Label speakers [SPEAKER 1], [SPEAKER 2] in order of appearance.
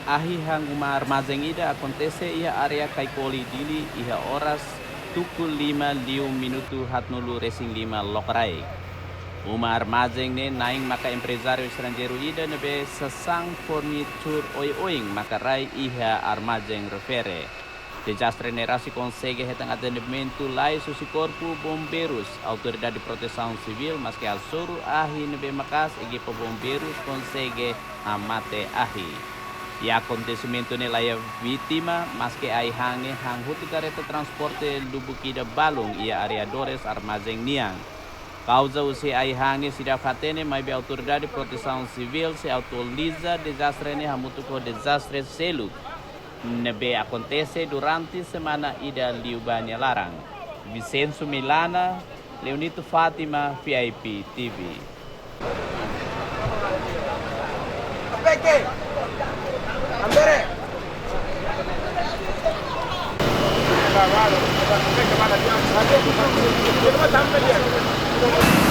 [SPEAKER 1] Ahi hang uma armazém ida acontece ia area Caicoli dili ia horas tukul 5 minuto hatnulu racing 5 lokrai. Uma armazém ne naing maka empresário estrangeiro ida nebe sesang furniture oi-oing maka rai iha armazém refere. Desastre nerasi consegue hetang atendimento lai susi corpo bombeiros, autoridade de proteção civil, mas que al soro ahi nebe makas equipo bombeiros consegue amate ahi. E acontecimento nela é vítima, mas que ai hange hang hutu careta transporte lubukida balung ia areadores armazém niang. Causa usi ai hange sida fatene mai be autoridade de proteção civil se autoriza desastre ne hamutu ko desastre selu. Nebe acontece durante semana ida liubanya larang. Vicenzo Milana, Leonito Fátima, VIP TV.
[SPEAKER 2] Peque, Ambere. Vale, vale, vale, vale, vale, vale, vale, vale, vale, vale, vale, vale,